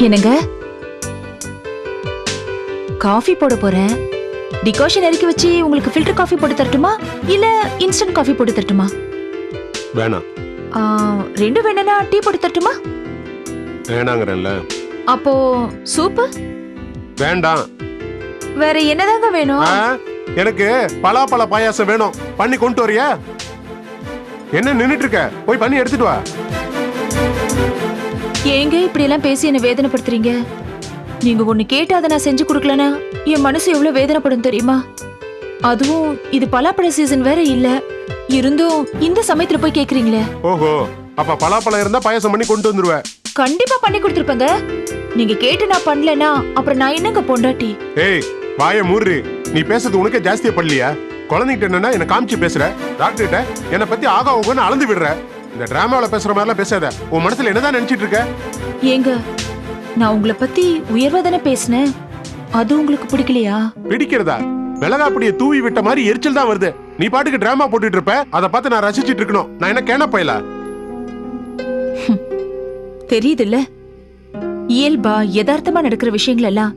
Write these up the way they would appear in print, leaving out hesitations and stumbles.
என்னங்க, காஃபி போட போறேன். டிகாஷன் இறக்கி வச்சு உங்களுக்கு ஃபில்டர் காஃபி போட்டு தரட்டுமா இல்ல இன்ஸ்டன்ட் காஃபி போட்டு தரட்டுமா? வேணாம். ரெண்டும் வேணும்னா டீ போட்டு தரட்டுமா? வேணாங்கறேன்ல. அப்போ சூப்பு வேண்டாம். வேற என்னதாங்க வேணும்? எனக்கு பலாப்பழ பாயாசம் வேணும். பண்ணி கொண்டு வரியா? என்ன நின்னுட்டு இருக்க? போய் பண்ணி எடுத்துட்டு வா. ஏங்க இப்படி எல்லாம் பேசி என்ன வேதனைப்படுத்துறீங்க? நீங்க ஒண்ணு கேட்டு அதை நான் செஞ்சு கொடுக்கலனா என் மனசு எவ்வளவு வேதனைப்படும் தெரியுமா? அதுவும் இது பலாப்பழ சீசன் வேற இல்ல. இருந்தும் இந்த சமயத்துல போய் கேக்குறீங்களே. ஓஹோ, அப்ப பலாப்பழம் இருந்தா பாயாசம் பண்ணி கொண்டு வந்துருவேன். கண்டிப்பா பண்ணி கொடுத்துருப்பேங்க. நீங்க கேட்டு நான் பண்ணலனா அப்புறம் நான் என்னங்க பொண்டாட்டி? ஏய், வாயை மூடு. நீ பேசுறது உனக்கே ஜாஸ்தியா பண்ணலையா? குழந்தைகிட்ட என்னன்னா என்ன காமிச்சு பேசுற, டாக்டர்கிட்ட என்ன பத்தி ஆகா ஓகன்னு அளந்து விடுற. இந்த டிராமாவில பேசுற மாதிரிலாம் பேசாத. உன் மனசுல என்னதான் நினைச்சிட்டு இருக்க? ஏங்க, நான் உங்களை பத்தி உயர்வா தானே பேசினேன். அது உங்களுக்கு பிடிக்கலையா? பிடிக்கிறதா? மிளகாப்பொடியை தூவி விட்ட மாதிரி எரிச்சல் தான் வருது. நீ பாட்டுக்கு டிராமா போட்டுட்டு இருப்ப, அதை பார்த்து நான் ரசிச்சிட்டு இருக்கணும். நான் என்ன கேன பயல? தெரியுதுல்ல, இயல்பா யதார்த்தமா நடக்கிற விஷயங்கள் எல்லாம்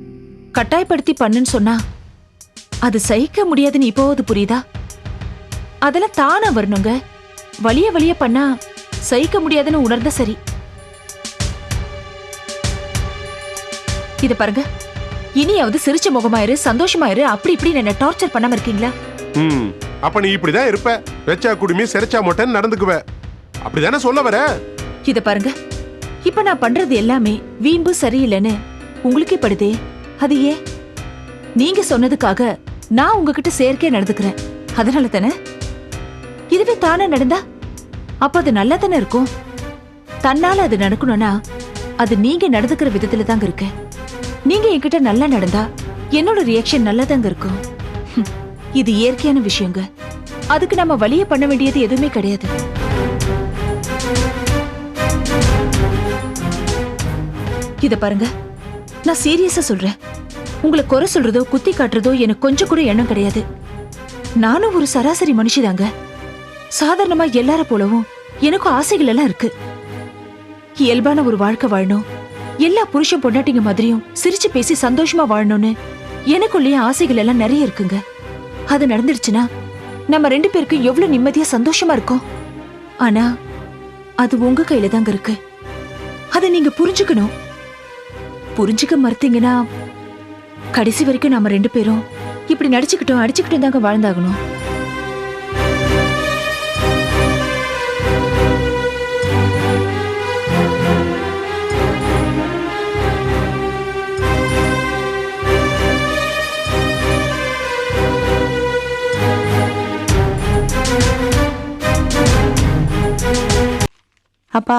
கட்டாயப்படுத்தி பண்ணுன்னு சொன்னா அது சகிக்க முடியாதுன்னு இப்போது புரியுதா? அதெல்லாம் தானா வரணுங்க. வலிய வலிய பண்ணா சகிக்க முடியாதுன்னு உணர்ந்த சரி. இத பாருங்க, இனியாவது சிரிச்ச முகமாயிரு, சந்தோஷமாயிரு, அப்படி இப்படி என்ன டார்ச்சர் பண்ணாம இருக்கீங்களா? அப்ப நீ இப்படிதான் இருப்ப. வெச்சா குடுமி செரிச்சா மொட்டன் நடந்துக்குவ. அப்படிதானே சொல்ல வர? இத பாருங்க, இப்ப நான் பண்றது எல்லாமே வீம்பு சரியில்லைன்னு உங்களுக்கே படுதே. அது ஏன்? நீங்க சொன்னதுக்காக நான் உங்ககிட்ட செயற்கையா நடந்துக்கிறேன். அதனால தானே. இதுவே தானே நடந்தா அப்ப அது நல்லா தானே இருக்கும். தன்னால அது நடக்கணும்னா அது நீங்க நடந்துக்கிற விதத்துல தாங்க இருக்கு. நீங்க என்கிட்ட நல்லா நடந்தா என்னோட ரியாக்ஷன் நல்லா தாங்க இருக்கும். இது இயற்கையான விஷயங்க. அதுக்கு நம்ம வலிய பண்ண வேண்டியது எதுவுமே கிடையாது. இத பாருங்க, நான் சீரியஸா சொல்றேன். உங்களை குறை சொல்றதோ குத்தி காட்டுறதோ எனக்கு கொஞ்சம் கூட எண்ணம் கிடையாது. நானும் ஒரு சராசரி மனுஷிதாங்க. சாதாரணமா எல்லார போலவும் எனக்கும் ஆசைகள் எல்லாம் இருக்கு. இயல்பான ஒரு வாழ்க்கை வாழணும், எல்லா புருஷன் பொண்டாட்டிங்க மாதிரியும் சிரிச்சு பேசி சந்தோஷமா வாழணும்னு எனக்குள்ளேயே ஆசைகள் எல்லாம் நிறைய இருக்குங்க. அது நடந்துடுச்சுன்னா நம்ம 2 பேருக்கும் எவ்வளவு நிம்மதியா சந்தோஷமா இருக்கும். ஆனா அது உங்க கையில தாங்க இருக்கு. அதை நீங்க புரிஞ்சுக்கணும். புரிஞ்சுக்க மறுத்தீங்கன்னா கடைசி வரைக்கும் நாம 2 பேரும் இப்படி நடிச்சுக்கிட்டோம் அடிச்சுக்கிட்டும் தாங்க வாழ்ந்தாகணும். அப்பா,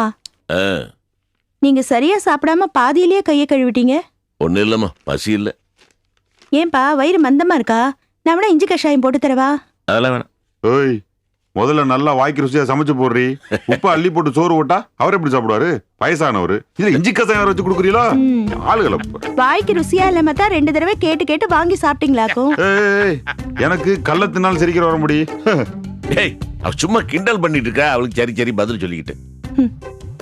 நீங்க சரியா சாப்பிடாம பாதியிலேயே கையை கழுவிட்டீங்க. ஒன்னும் இல்லம்மா, பசி இல்ல. ஏன்பா, வயிறு மந்தமா இருக்கா? நான் வேணா இஞ்சி கஷாயம் போட்டு தரவா? அதெல்லாம் வேணாம். ஓய், முதல்ல நல்லா வாய்க்கு ருசியா சமைச்சு போடுறீ. உப்பு அள்ளி போட்டு சோறு ஓட்டா அவர் எப்படி சாப்பிடுவாரு? வயசானவரு. இதுல இஞ்சி கஷாயம் வச்சு கொடுக்குறீங்களா? ஆளுகளை வாய்க்கு ருசியா இல்லாம தான் 2 தடவை கேட்டு கேட்டு வாங்கி சாப்பிட்டீங்களாக்கும். எனக்கு கள்ளத்தினால் சிரிக்கிற வர முடியும். டேய், அவ சும்மா கிண்டல் பண்ணிட்டு இருக்கா. அவளுக்கு சரி சரி பதில் சொல்லிக்கிட்டு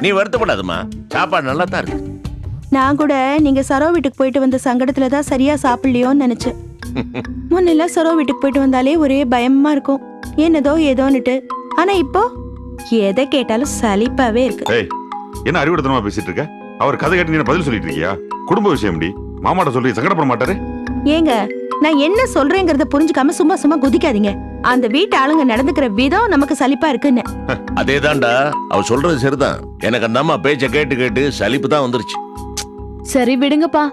நீ வருத்தப்படாதம்மா. சாப்பாடு நல்லா தான் இருக்கு. நான் கூட நீங்க சரோ வீட்டுக்கு போயிட்டு வந்த சங்கடத்துல தான் சரியா சாப்பிடலையோன்னு நினைச்சேன். முன்னெல்லாம் சரோ வீட்டுக்கு போயிட்டு வந்தாலே ஒரே பயமா இருக்கும், என்னதோ ஏதோன்னுட்டு. ஆனா இப்போ எதை கேட்டாலும் சலிப்பாவே இருக்கு. என்ன அறிவுறுத்தனமா பேசிட்டு இருக்க? அவர் கதை கேட்டு நீ பதில் சொல்லிட்டு இருக்கியா? குடும்ப விஷயம் முடி மாமாட்ட சொல்லி சங்கடப்பட மாட்டாரு? ஏங்க, நான் என்ன சொல்றேங்கிறத புரிஞ்சுக்காம சும்மா சும்மா குதிக்காதீங்க. அந்த வீட்டு ஆளுங்க நடந்துக்கிற விதம் நமக்கு சலிப்பா இருக்குன்னு. அதேதான்டா, அவ சொல்றது சரிதான். எனக்கு அந்த அம்மா பேச்ச கேட்டு கேட்டு சலிப்பு தான் வந்துருச்சு. சரி விடுங்கப்பா,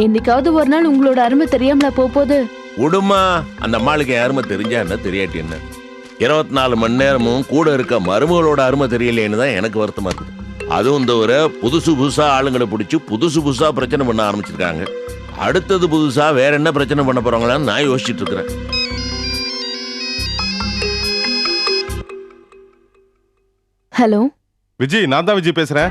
என்னைக்காவது ஒரு நாள் உங்களோட அருமை தெரியாமல போகுது. உடுமா, அந்த அம்மாளுக்கு அருமை தெரிஞ்சா என்ன தெரியாட்டி என்ன? 24 மணி நேரமும் கூட இருக்க மருமகளோட அருமை தெரியலேன்னு தான் எனக்கு வருத்தமா இருக்குது. அதுவும் இந்த ஒரு புதுசு புதுசா ஆளுங்களை பிடிச்சி புதுசு புதுசா பிரச்சனை பண்ண ஆரம்பிச்சிருக்காங்க. அடுத்தது புதுசா வேற என்ன பிரச்சனை பண்ண போறாங்களான்னு நான் யோசிச்சுட்டு இருக்கிறேன். ஹலோ விஜய், நான் தான் விஜய் பேசுறேன்.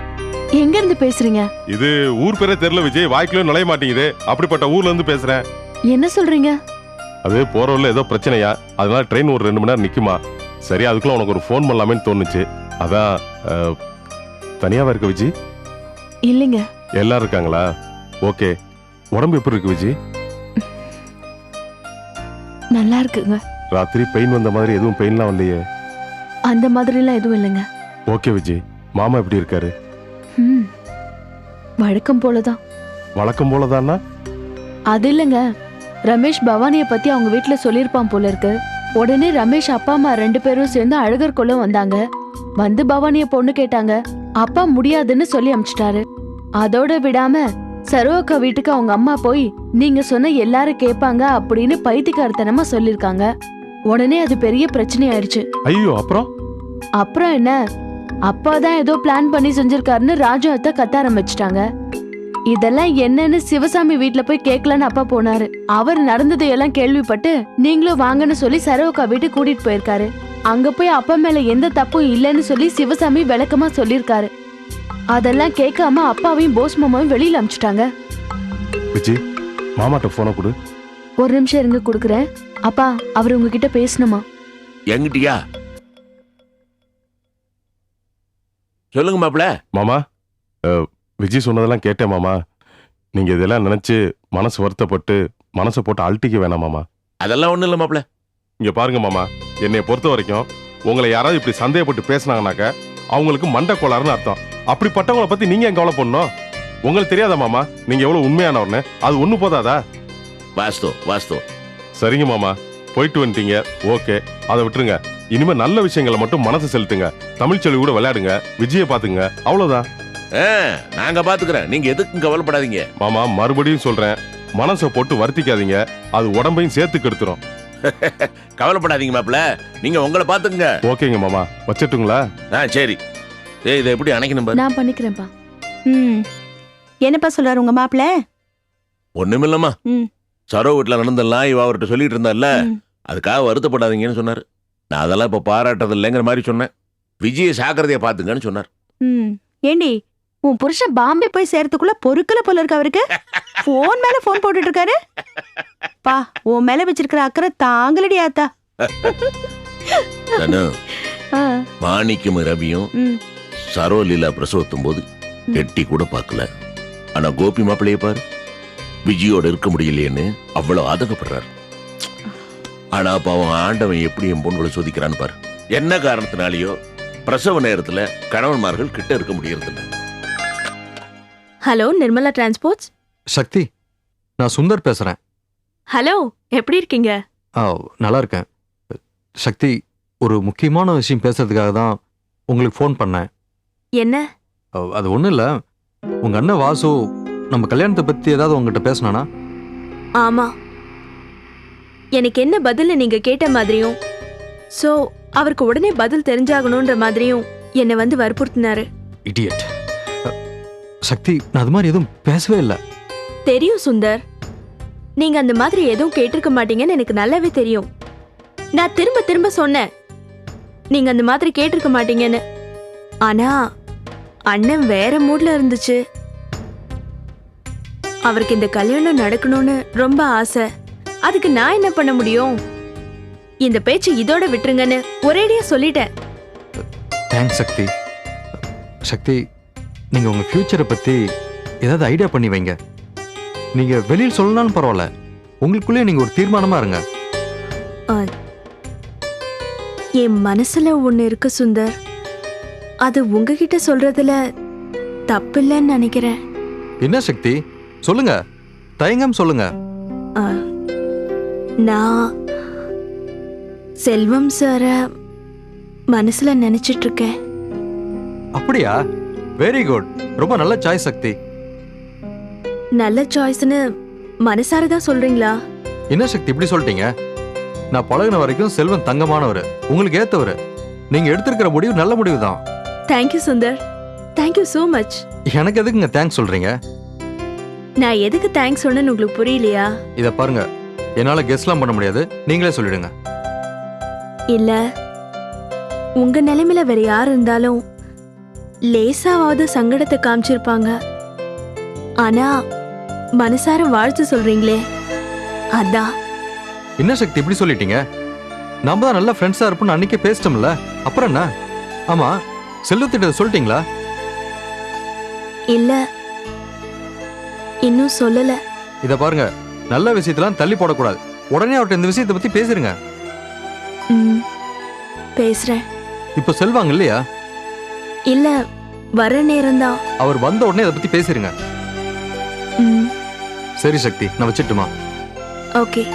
எங்க இருந்து பேசுறீங்க? இது ஊர் பேரே தெரியல விஜய், வாய்க்குள்ள நுழைய மாட்டேங்குது. அப்படிப்பட்ட ஊர்ல இருந்து பேசுறேன். என்ன சொல்றீங்க? அது போற வழியில ஏதோ பிரச்சனையா, அதனால ட்ரெயின் ஒரு 2 மணி நேரம் நிக்குமா. சரி, அதுக்குள்ள உனக்கு ஒரு ஃபோன் பண்ணலாமேன்னு தோணுச்சு. அதான். தனியாவா இருக்க விஜய்? இல்லைங்க. எல்லாரும் இருக்காங்களா? ஓகே. உடம்பு எப்படி இருக்கு விஜி? நல்லா இருக்குங்க. ராத்திரி பெயின் வந்த மாதிரி எதுவும் பெயின்லாம் வரலையே? அந்த மாதிரிலாம் எதுவும் இல்லைங்க. ஓகே விஜி. மாமா எப்படி இருக்காரு? ம், வழக்கம் போலதான். வழக்கம் போலதானா? அது இல்லைங்க, ரமேஷ் பவானிய பத்தி அவங்க வீட்டுல சொல்லியிருப்பான் போல இருக்கு. உடனே ரமேஷ் அப்பா அம்மா 2 பேரும் சேர்ந்து அழகர் குளம் வந்தாங்க. வந்து பவானிய பொண்ணு கேட்டாங்க. அப்பா முடியாதுன்னு சொல்லி அமிச்சிட்டாரு. அதோட விடாம சரோக்கா வீட்டுக்கு அவங்க அம்மா போய் நீங்க சொன்ன எல்லாரும் கேட்பாங்க அப்படின்னு பைத்தியக்காரத்தனமா சொல்லிருக்காங்க. உடனே அது பெரிய பிரச்சனை ஆயிடுச்சு. ஐயோ, அப்புறம்? அப்புறம் என்ன, அப்பாதான் ஏதோ பிளான் பண்ணி செஞ்சிருக்காருன்னு ராஜு அத்தை கத்த ஆரம்பிச்சிட்டாங்க. இதெல்லாம் என்னன்னு சிவசாமி வீட்டுல போய் கேட்கலான்னு அப்பா போனாரு. அவர் நடந்ததையெல்லாம் கேள்விப்பட்டு நீங்களும் வாங்கன்னு சொல்லி சரோக்கா வீட்டுக்கு கூட்டிட்டு போயிருக்காரு. அங்க போய் அப்பா மேல எந்த தப்பும் இல்லைன்னு சொல்லி சிவசாமி விளக்கமா சொல்லிருக்காரு. அதெல்லாம் கேட்காம அப்பாவையும் போஸ் மாமாவையும் வெளியில அமிச்சிட்டாங்க. விஜி, மாமாட்ட போனை கொடு. ஒரு நிமிஷம் இருங்க, குடுக்குறேன். அப்பா, அவர் உங்ககிட்ட பேசணுமா? எங்கிட்டியா? சொல்லுங்க மாப்பிள. மாமா, விஜய் சொன்னதெல்லாம் கேட்டேன் மாமா. நீங்க இதெல்லாம் நினைச்சு மனசு வருத்தப்பட்டு மனசை போட்டு அழட்டிக்க வேணாம் மாமா. அதெல்லாம் ஒண்ணும் இல்ல மாப்பிள. இங்க பாருங்க மாமா, என்னைய பொறுத்த வரைக்கும் உங்களை யாராவது இப்படி சந்தேகப்பட்டு பேசினாங்கனாக்க அவங்களுக்கு மண்டை கோளாறுன்னு அர்த்தம். அப்படிப்பட்டவங்களை பத்தி நீங்க ஏன் கவலை பண்ணணும்? உங்களுக்கு தெரியாதா மாமா நீங்க எவ்வளவு உண்மையானவர்னு? அது ஒண்ணு போதாதா? வாஸ்தவம். சரிங்க மாமா, போயிட்டு வந்துட்டீங்க, ஓகே, அதை விட்டுருங்க. இனிமே நல்ல விஷயங்களை மட்டும் மனசு செலுத்துங்க. தமிழ்ச்செல்வி கூட விளையாடுங்க, விஜயை பாத்துங்க, அவ்வளவுதான். நாங்க பாத்துக்கிறேன், நீங்க எதுக்கும் கவலைப்படாதீங்க. மாமா, மறுபடியும் சொல்றேன், மனசை போட்டு வருத்திக்காதீங்க, அது உடம்பையும் சேர்த்து கெடுத்துரும். கவலைப்படாதீங்க மாப்பிள, நீங்க உங்களை பாத்துங்க. ஓகேங்க மாமா, வச்சிட்டுங்களா? சரி. இதை எப்படி அணைக்கணும் பாரு. நான் பண்ணிக்கிறேன்ப்பா. ம், என்னப்பா சொல்றாரு உங்க மாப்பிள்ள? ஒண்ணுமில்லம்மா, ம். சரோ வீட்டுல நடந்தெல்லாம் இவ அவர்கிட்ட சொல்லிட்டு இருந்தால, ம். அதுக்காக வருத்தப்படாதீங்கன்னு சொன்னாரு. நான் அதெல்லாம் இப்ப பாராட்டது இல்லைங்கிற மாதிரி சொன்னேன். விஜய சாக்கிரதைய பாத்துங்கன்னு சொன்னார். ம், ஏண்டி உன் புருஷன் பாம்பே போய் சேர்த்துக்குள்ள பொறுக்கல போல இருக்கு அவருக்கு. போன் மேல போன் போட்டுட்டு இருக்காரு. பா, உன் மேல வச்சிருக்கிற அக்கறை தாங்கலடி ஆத்தா. நானு ஆ, மாணிக்கும் ரவியும் ம். சரோ லீலா பிரசவத்தும் போது எட்டி கூட பார்க்கல. ஆனா கோபி மாப்பிள்ளைய பாரு, விஜயோட இருக்க முடியலையேன்னு அவ்வளவு ஆதங்கப்படுறாரு. ஆனா பாவம் ஆண்டவன் எப்படி என் பொண்ணுகளை சோதிக்கிறான்னு பாரு. என்ன காரணத்தினாலேயோ பிரசவ நேரத்துல கணவன்மார்கள் கிட்ட இருக்க முடியறதில்ல. Hello, Nirmala transports. சக்தி, நான் சுந்தர் பேசுறேன். ஹலோ, எப்படி இருக்கீங்க? நல்லா இருக்கேன். சக்தி, ஒரு முக்கியமான விஷயம் பேசுறதுக்காக தான் உங்களுக்கு ஃபோன் பண்ணேன். என்ன? அது ஒன்றும் இல்லை, உங்க அண்ணன் வாசு நம்ம கல்யாணத்தை பத்தி ஏதாவது உங்ககிட்ட பேசினானா? ஆமா, எனக்கு என்ன பதில் நீங்க கேட்ட மாதிரியும், சோ அவருக்கு உடனே பதில் தெரிஞ்சாகணும்ன்ற மாதிரியும் என்னை வந்து வற்புறுத்தினாரு. இடியட். சக்தி, நான் அது மாதிரி எதுவும் பேசவே இல்லை. தெரியும் சுந்தர், நீங்க அந்த மாதிரி எதுவும் கேட்டிருக்க மாட்டீங்கன்னு எனக்கு நல்லாவே தெரியும். நான் திரும்ப திரும்ப சொன்னேன் நீங்க அந்த மாதிரி கேட்டிருக்க மாட்டீங்கன்னு. ஆனா அண்ணன் வேற மூட்ல இருந்துச்சு. அவருக்கு இந்த கல்யாணம் நடக்கணும்னு ரொம்ப ஆசை. அதுக்கு நான் என்ன பண்ண முடியும்? இந்த பேச்சு இதோட விட்டுருங்கன்னு ஒரேடியா சொல்லிட்டேன். தேங்க்ஸ் சக்தி. சக்தி, நீங்க உங்க ஃபியூச்சரை பத்தி ஏதாவது ஐடியா பண்ணி வைங்க. நீங்க வெளியில் சொல்லணும்னு பரவாயில்ல, உங்களுக்குள்ளே நீங்க ஒரு தீர்மானமா இருங்க. என் மனசுல ஒண்ணு இருக்கு சுந்தர், அது உங்ககிட்ட சொல்றதுல தப்பில்லைன்னு நினைக்கிறேன். என்ன சக்தி, சொல்லுங்க, தயங்கம் சொல்லுங்க. நான் செல்வம் சார மனசுல நினைச்சிட்டு இருக்கேன். அப்படியா? வெரி குட், ரொம்ப நல்ல சாய்ஸ் சக்தி. நல்ல சாய்ஸ்னு மனசாரதான் சொல்றீங்களா? என்ன சக்தி இப்படி சொல்லிட்டீங்க? நான் பழகின வரைக்கும் செல்வன் தங்கமானவர், உங்களுக்கு ஏத்தவர். நீங்க எடுத்திருக்கிற முடிவு நல்ல முடிவு தான். Thank you Sundar, thank you so much. எனக்கு எதுக்குங்க தேங்க்ஸ் சொல்றீங்க? நான் எதுக்கு தேங்க்ஸ் சொன்னேன்னு உங்களுக்கு புரியலையா? இத பாருங்க, என்னால கெஸ்லாம் பண்ண முடியாது, நீங்களே சொல்லிடுங்க. இல்ல, உங்க நிலைமையில வேற யார் இருந்தாலும் லேசாவது சங்கடத்தை காமிச்சிருப்பாங்க. ஆனா மனசார வாழ்த்து சொல்றீங்களே, அதான். என்ன சக்தி இப்படி சொல்லிட்டீங்க? நாம தான் நல்ல ஃப்ரெண்ட்ஸா இருப்போம்னு அன்னைக்கே பேசிட்டோம்ல, அப்புறம் என்ன? ஆமா, செல்வத்திட்ட சொல்லிட்டீங்களா? இல்ல, இன்னும் சொல்லல. இத பாருங்க, நல்ல விஷயத்தெல்லாம் தள்ளி போடக்கூடாது. உடனே அவர்கிட்ட இந்த விஷயத்தை பத்தி பேசுறீங்க. ம், பேசுறேன். இப்ப செல்வாங்க இல்லையா? இல்ல, வர நேரம்தான். அவர் வந்த உடனே இதை பத்தி பேசுறீங்க. ம், சரி சக்தி, நான் வச்சிட்டுமா? ஓகே.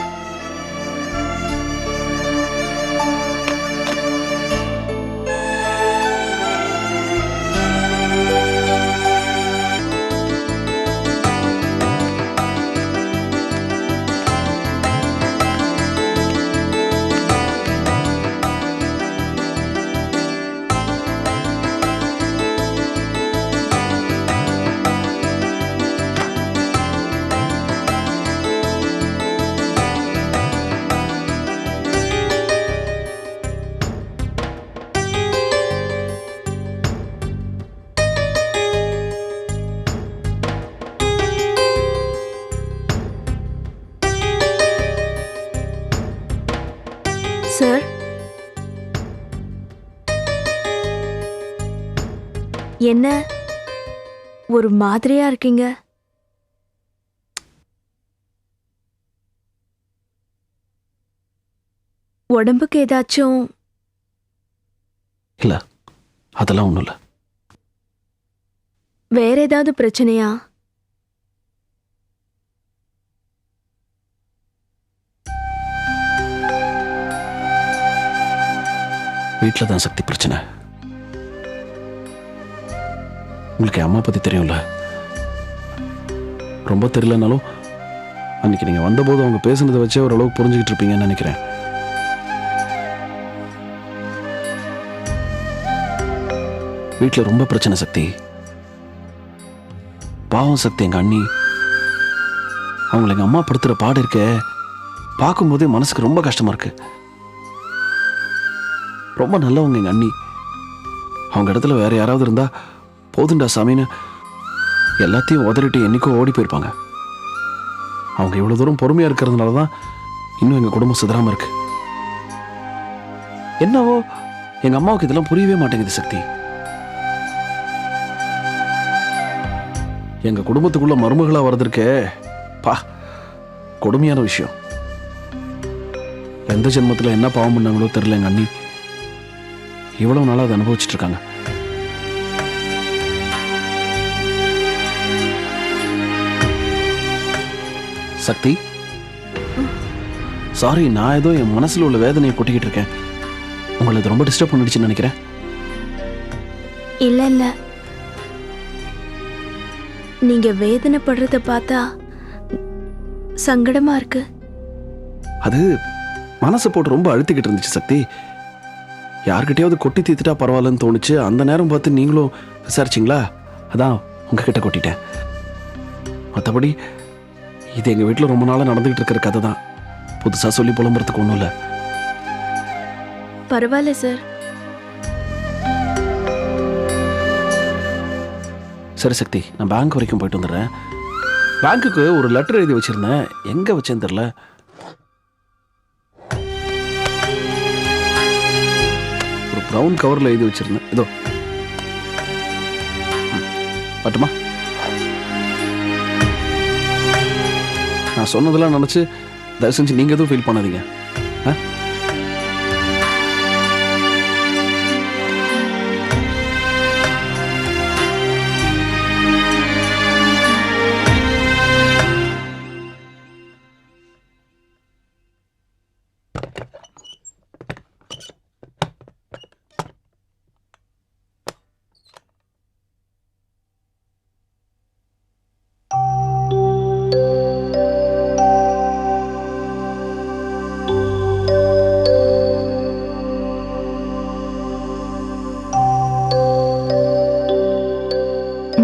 சார், என்ன ஒரு மாதிரியா இருக்கீங்க? உடம்புக்கு ஏதாச்சும்? இல்ல, அதெல்லாம் ஒண்ணும் இல்ல. வேற ஏதாவது பிரச்சனையா? வீட்டில் தான் சக்தி பிரச்சனை. உங்களுக்கு என் அம்மா பத்தி தெரியும்ல. ரொம்ப தெரியலனாலும் அன்னைக்கு நீங்க வந்தபோது அவங்க பேசுனதை வச்சே ஓரளவுக்கு புரிஞ்சுக்கிட்டு இருப்பீங்கன்னு நினைக்கிறேன். வீட்டில் ரொம்ப பிரச்சனை சக்தி. பாவம் சக்தி, எங்க அண்ணி. அவங்களை எங்க அம்மா படுத்துற பாடு இருக்க பார்க்கும்போதே மனசுக்கு ரொம்ப கஷ்டமா இருக்கு. ரொம்ப நல்லவங்க எங்க அண்ணி. அவங்க இடத்துல வேற யாராவது இருந்தா போதுண்டா சாமின்னு எல்லாத்தையும் உதறிட்டு என்னைக்கோ ஓடி போயிருப்பாங்க. அவங்க இவ்வளவு தூரம் பொறுமையா இருக்கிறதுனால தான் இன்னும் எங்க குடும்பம் சிதறாம இருக்கு. என்னவோ எங்க அம்மாவுக்கு இதெல்லாம் புரியவே மாட்டேங்குது சக்தி. எங்க குடும்பத்துக்குள்ள மருமகளா வர்றதுக்கே பா கொடுமையான விஷயம். எந்த ஜென்மத்துல என்ன பாவம் பண்ணாங்களோ தெரியல எங்க அண்ணி. இவ்வளவு நாளா அதை அனுபவிச்சுட்டு இருக்காங்க. சக்தி, சாரி, நான் ஏதோ என் மனசுல உள்ள வேதனையை கொட்டிக்கிட்டு இருக்கேன். உங்களை இது ரொம்ப டிஸ்டர்ப் பண்ணிடுச்சுன்னு நினைக்கிறேன். இல்ல இல்ல, நீங்க வேதனைப்படுறத பார்த்தா சங்கடமா இருக்கு. அது மனசை போட்டு ரொம்ப அழுத்திக்கிட்டு இருந்துச்சு சக்தி. யார்கிட்டயாவது கொட்டி தீத்துட்டா பரவாயில்லன்னு தோணுச்சு. அந்த நேரம் பார்த்து நீங்களும் விசாரிச்சிங்களா, அதான் உங்ககிட்ட கொட்டிட்டேன். மற்றபடி இது எங்க வீட்டில் ரொம்ப நாளாக நடந்துகிட்டு இருக்கிற கதை தான். புதுசா சொல்லி புலம்புறதுக்கு ஒன்றும் இல்லை. பரவாயில்ல சார். சரி சக்தி, நான் பேங்க் வரைக்கும் போயிட்டு வந்துடுறேன். பேங்க்குக்கு ஒரு லெட்டர் எழுதி வச்சிருந்தேன், எங்க வச்சேன்னு தெரியல. ஒரு ப்ரௌன் கவர்ல எழுதி வச்சிருந்தேன். இதோ பட்டுமா? நான் சொன்னதெல்லாம் நினைச்சு தயவு செஞ்சு நீங்க எதுவும் ஃபீல் பண்ணாதீங்க.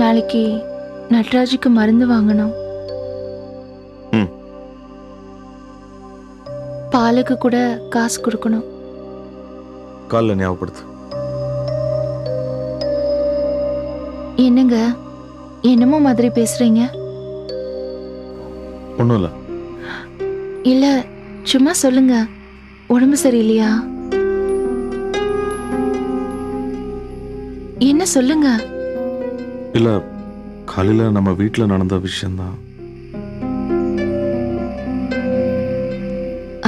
நாளைக்கு நட்ராஜுக்கு மருந்து வாங்கணும். ம். பாலுக்கு கூட காசு கொடுக்கணும். காலைல ஞாபகப்படுத்து. என்னங்க என்னமோ மாதிரி பேசுறீங்க? ஒன்றும் இல்லை. இல்ல, சும்மா சொல்லுங்க. உடம்பு சரியில்லையா? என்ன சொல்லுங்க. இல்லை, காலையில் நம்ம வீட்டில் நடந்த விஷயம்தான்.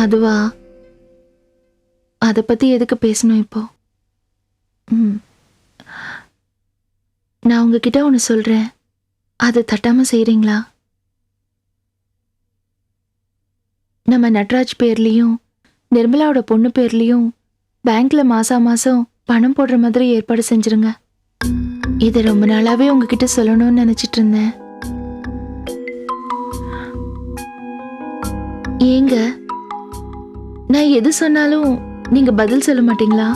அதுவா, அத பத்தி எதுக்கு பேசணும் இப்போ? நான் உங்ககிட்ட ஒன்று சொல்றேன், அதை தட்டாம செய்றீங்களா? நம்ம நட்ராஜ் பேர்லயும் நிர்மலாவோட பொண்ணு பேர்லயும் பேங்க்ல மாசம் பணம் போடுற மாதிரி ஏற்பாடு செஞ்சிருங்க. இதை ரொம்ப நாளாவே உங்ககிட்ட சொல்லணும்னு நினைச்சிட்டு இருந்தேன். ஏங்க, நான் எது சொன்னாலும் நீங்க பதில் சொல்ல மாட்டீங்களா?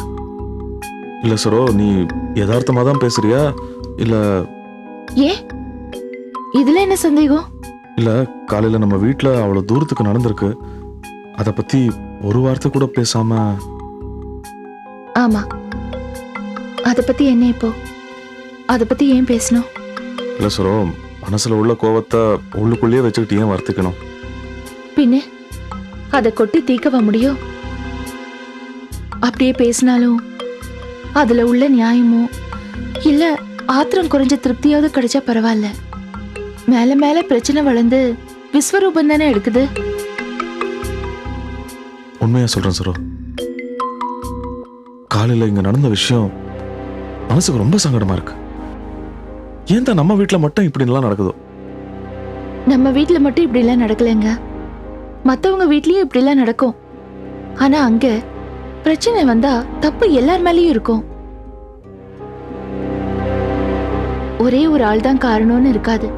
இல்ல சரோ, நீ யதார்த்தமா தான் பேசுறியா இல்ல? ஏன் இதுல என்ன சந்தேகம்? இல்ல, காலையில நம்ம வீட்ல அவ்வளவு தூரத்துக்கு நடந்திருக்கு, அத பத்தி ஒரு வார்த்தை கூட பேசாம. ஆமா, அத பத்தி என்ன இப்போ? அத பத்தி ஏன் பேசணும்? இல்ல சரோ, மனசுல உள்ள கோவத்தை உள்ளுக்குள்ளேயே வச்சுக்கிட்டு ஏன் வர்த்திக்கணும்? பின்ன அதை கொட்டி தீக்கவா முடியும்? அப்படியே பேசினாலும் அதுல உள்ள நியாயமோ இல்ல ஆத்திரம் குறைஞ்ச திருப்தியாவது கிடைச்சா பரவாயில்ல. மேல மேல பிரச்சனை வளர்ந்து விஸ்வரூபம் தானே எடுக்குது. உண்மையா சொல்றேன் சரோ, காலையில இங்க நடந்த விஷயம் மனசுக்கு ரொம்ப சங்கடமா இருக்கு. ஏன் தான் நம்ம வீட்டுல மட்டும் இப்படி எல்லாம் நடக்குதோ? நம்ம வீட்டுல மட்டும் இப்படி எல்லாம் நடக்கலைங்க, மத்தவங்க வீட்லயும் இப்படி எல்லாம் நடக்கும். ஆனா அங்க பிரச்சனை வந்தா தப்பு எல்லார் மேலயும் இருக்கும். ஒரே ஒரு ஆள் தான் காரணம்னு இருக்காது.